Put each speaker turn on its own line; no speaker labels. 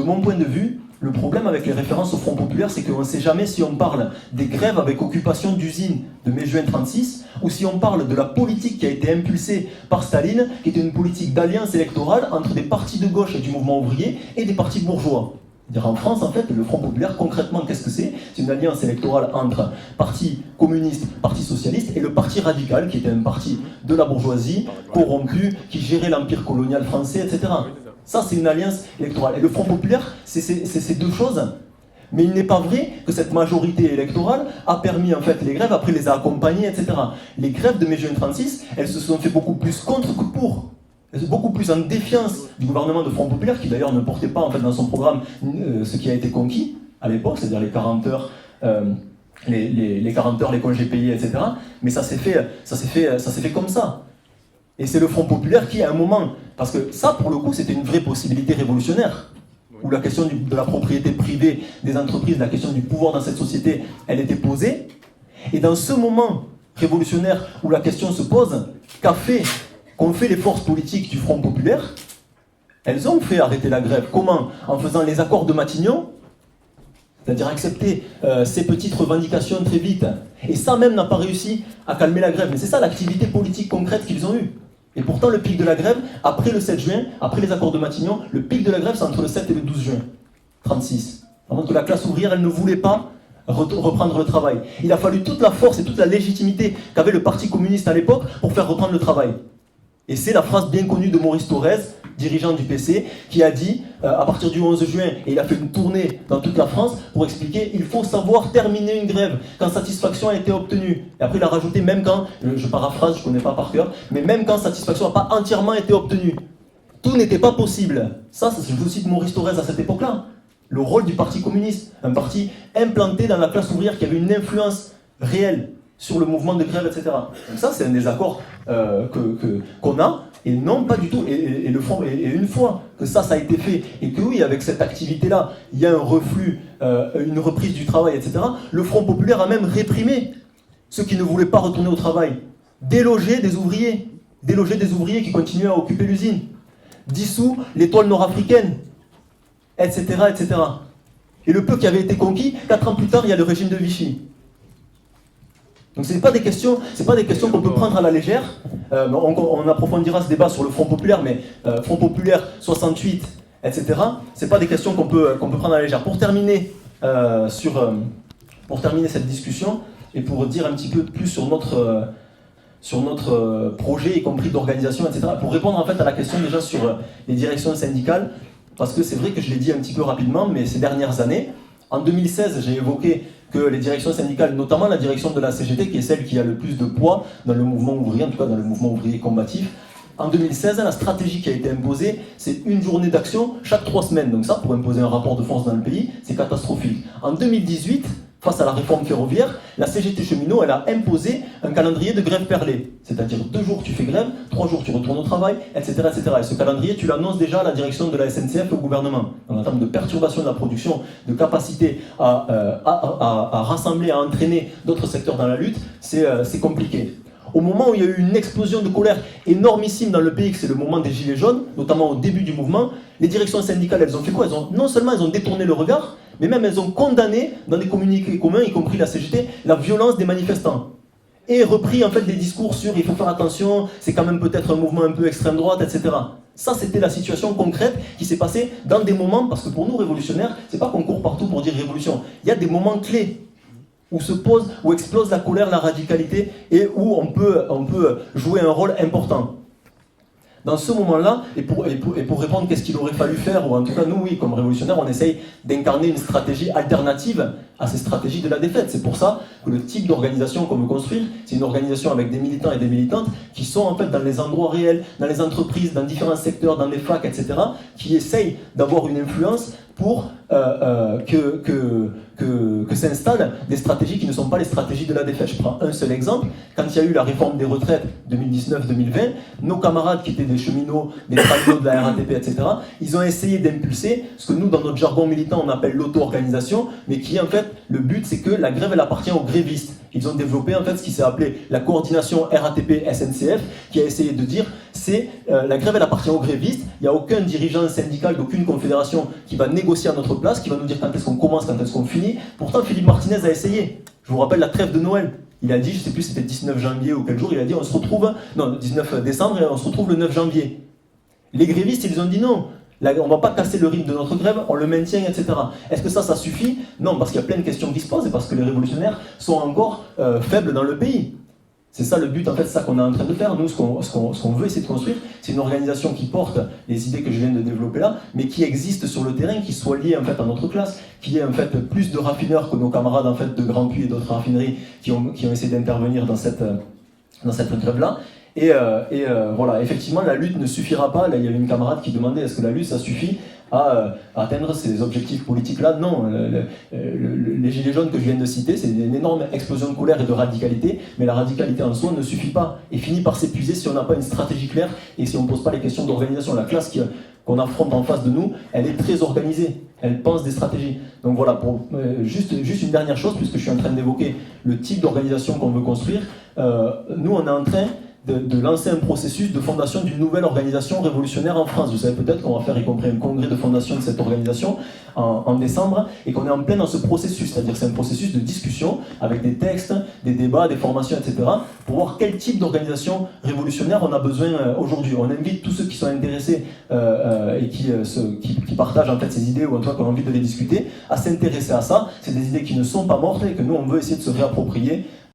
mon point de vue, le problème avec les références au Front populaire, c'est qu'on ne sait jamais si on parle des grèves avec occupation d'usines de mai-juin 36 ou si on parle de la politique qui a été impulsée par Staline, qui était une politique d'alliance électorale entre des partis de gauche et du mouvement ouvrier et des partis bourgeois. C'est-à-dire en France, en fait, le Front populaire, concrètement, qu'est-ce que c'est? C'est une alliance électorale entre parti communiste, parti socialiste et le parti radical, qui était un parti de la bourgeoisie, corrompu, qui gérait l'empire colonial français, etc. Ça, c'est une alliance électorale. Et le Front populaire, c'est ces deux choses. Mais il n'est pas vrai que cette majorité électorale a permis en fait les grèves, après les a accompagnées, etc. Les grèves de mai-juin 36, elles se sont fait beaucoup plus contre que pour. Elles sont beaucoup plus en défiance du gouvernement de Front populaire, qui d'ailleurs ne portait pas en fait dans son programme ce qui a été conquis à l'époque, c'est-à-dire les 40 heures, les 40 heures, les congés payés, etc. Mais ça s'est fait comme ça. Et c'est le Front populaire qui, à un moment, parce que ça, pour le coup, c'était une vraie possibilité révolutionnaire, où la question de la propriété privée des entreprises, la question du pouvoir dans cette société, elle était posée. Et dans ce moment révolutionnaire où la question se pose, qu'ont fait les forces politiques du Front populaire? Elles ont fait arrêter la grève. Comment? En faisant les accords de Matignon, c'est-à-dire accepter ces petites revendications très vite. Et ça même n'a pas réussi à calmer la grève. Mais c'est ça l'activité politique concrète qu'ils ont eue. Et pourtant, le pic de la grève, après le 7 juin, après les accords de Matignon, le pic de la grève, c'est entre le 7 et le 12 juin 1936. Avant que la classe ouvrière, elle ne voulait pas reprendre le travail. Il a fallu toute la force et toute la légitimité qu'avait le Parti communiste à l'époque pour faire reprendre le travail. Et c'est la phrase bien connue de Maurice Thorez, dirigeant du PC, qui a dit, à partir du 11 juin, et il a fait une tournée dans toute la France pour expliquer il faut savoir terminer une grève quand satisfaction a été obtenue. Et après, il a rajouté, même quand, je paraphrase, je ne connais pas par cœur, mais même quand satisfaction n'a pas entièrement été obtenue. Tout n'était pas possible. Ça, je vous cite Maurice Thorez à cette époque-là. Le rôle du Parti communiste, un parti implanté dans la classe ouvrière qui avait une influence réelle sur le mouvement de grève, etc. Donc ça, c'est un désaccord qu'on a, et non pas du tout. Et une fois que ça a été fait, et que oui, avec cette activité-là, il y a un reflux, une reprise du travail, etc., le Front populaire a même réprimé ceux qui ne voulaient pas retourner au travail, déloger des ouvriers qui continuaient à occuper l'usine, dissout l'étoile nord-africaine, etc., etc. Et le peu qui avait été conquis, 4 ans plus tard, il y a le régime de Vichy. Donc ce n'est pas des questions qu'on peut prendre à la légère. On approfondira ce débat sur le Front populaire, mais Front populaire 68, etc. Ce n'est pas des questions qu'on peut prendre à la légère. Pour terminer cette discussion et pour dire un petit peu plus sur notre projet, y compris d'organisation, etc. Pour répondre en fait à la question déjà sur les directions syndicales, parce que c'est vrai que je l'ai dit un petit peu rapidement, mais ces dernières années, en 2016, j'ai évoqué que les directions syndicales, notamment la direction de la CGT, qui est celle qui a le plus de poids dans le mouvement ouvrier, en tout cas dans le mouvement ouvrier combatif, en 2016, la stratégie qui a été imposée, c'est une journée d'action chaque 3 semaines. Donc ça, pour imposer un rapport de force dans le pays, c'est catastrophique. En 2018, face à la réforme ferroviaire, la CGT cheminot, elle a imposé un calendrier de grève perlée. C'est-à-dire 2 jours tu fais grève, 3 jours tu retournes au travail, etc., etc. Et ce calendrier, tu l'annonces déjà à la direction de la SNCF et au gouvernement. En termes de perturbation de la production, de capacité à rassembler, à entraîner d'autres secteurs dans la lutte, c'est compliqué. Au moment où il y a eu une explosion de colère énormissime dans le pays, que c'est le moment des Gilets jaunes, notamment au début du mouvement, les directions syndicales, elles ont fait quoi? Non seulement elles ont détourné le regard, mais même elles ont condamné, dans des communiqués communs, y compris la CGT, la violence des manifestants. Et repris en fait des discours sur il faut faire attention, c'est quand même peut-être un mouvement un peu extrême droite, etc. Ça, c'était la situation concrète qui s'est passée dans des moments, parce que pour nous, révolutionnaires, c'est pas qu'on court partout pour dire révolution. Il y a des moments clés où se pose, où explose la colère, la radicalité, et où on peut jouer un rôle important. Dans ce moment-là, et pour répondre qu'est-ce qu'il aurait fallu faire, ou en tout cas nous, oui, comme révolutionnaires, on essaye d'incarner une stratégie alternative à ces stratégies de la défaite. C'est pour ça que le type d'organisation qu'on veut construire, c'est une organisation avec des militants et des militantes qui sont en fait dans les endroits réels, dans les entreprises, dans différents secteurs, dans les facs, etc., qui essayent d'avoir une influence pour que s'installent des stratégies qui ne sont pas les stratégies de la défaite. Je prends un seul exemple. Quand il y a eu la réforme des retraites 2019-2020, nos camarades qui étaient des cheminots, des travailleurs de la RATP, etc., ils ont essayé d'impulser ce que nous, dans notre jargon militant, on appelle l'auto-organisation, mais qui, en fait, le but, c'est que la grève, elle appartient aux grévistes. Ils ont développé, en fait, ce qui s'est appelé la coordination RATP-SNCF, qui a essayé de dire, la grève, elle appartient aux grévistes, il n'y a aucun dirigeant syndical d'aucune confédération qui va négocier négocier à notre place, qui va nous dire quand est-ce qu'on commence, quand est-ce qu'on finit. Pourtant, Philippe Martinez a essayé. Je vous rappelle la trêve de Noël. Il a dit, je ne sais plus si c'était 19 janvier ou quel jour, il a dit on se retrouve, non, 19 décembre, et on se retrouve le 9 janvier. Les grévistes, ils ont dit non. Là, on ne va pas casser le rythme de notre grève, on le maintient, etc. Est-ce que ça suffit? Non, parce qu'il y a plein de questions qui se posent et parce que les révolutionnaires sont encore faibles dans le pays. C'est ça le but, en fait, c'est ça qu'on est en train de faire. Nous, ce qu'on veut essayer de construire, c'est une organisation qui porte les idées que je viens de développer là, mais qui existe sur le terrain, qui soit liée en fait à notre classe, qui ait en fait plus de raffineurs que nos camarades en fait de Grand Puy et d'autres raffineries qui ont essayé d'intervenir dans cette grève-là. Et voilà, effectivement, la lutte ne suffira pas. Là, il y avait une camarade qui demandait est-ce que la lutte, ça suffit à atteindre ces objectifs politiques-là? Non, les gilets jaunes que je viens de citer, c'est une énorme explosion de colère et de radicalité, mais la radicalité en soi ne suffit pas et finit par s'épuiser si on n'a pas une stratégie claire et si on ne pose pas les questions d'organisation. La classe qu'on affronte en face de nous, elle est très organisée, elle pense des stratégies. Donc voilà, juste une dernière chose, puisque je suis en train d'évoquer le type d'organisation qu'on veut construire, nous on est en train de lancer un processus de fondation d'une nouvelle organisation révolutionnaire en France. Vous savez peut-être qu'on va faire y compris un congrès de fondation de cette organisation en décembre et qu'on est en plein dans ce processus, c'est-à-dire c'est un processus de discussion avec des textes, des débats, des formations, etc. pour voir quel type d'organisation révolutionnaire on a besoin aujourd'hui. On invite tous ceux qui sont intéressés et qui partagent en fait ces idées ou en tout cas qui ont envie de les discuter à s'intéresser à ça. C'est des idées qui ne sont pas mortes et que nous on veut essayer de se réapproprier